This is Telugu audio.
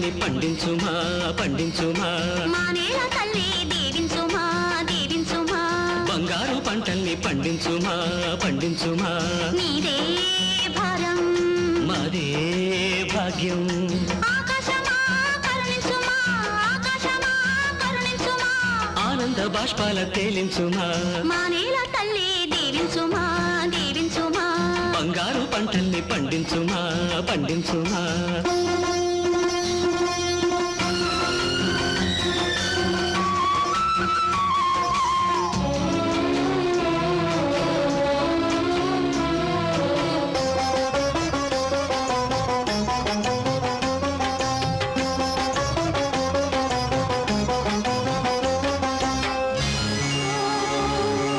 పంటల్ని పండించుమా పండించుమా మా నేల తల్లి దీవించుమా దీవించుమా బంగారు పంటల్ని పండించుమా పండించుమా నీదే భారం మాదే భాగ్యం ఆకాశమా కరుణించుమా ఆకాశమా కరుణించుమా ఆనంద బాష్పాల తేలించుమా మా నేల తల్లి దీవించుమా దీవించుమా బంగారు పంటల్ని పండించుమా పండించుమా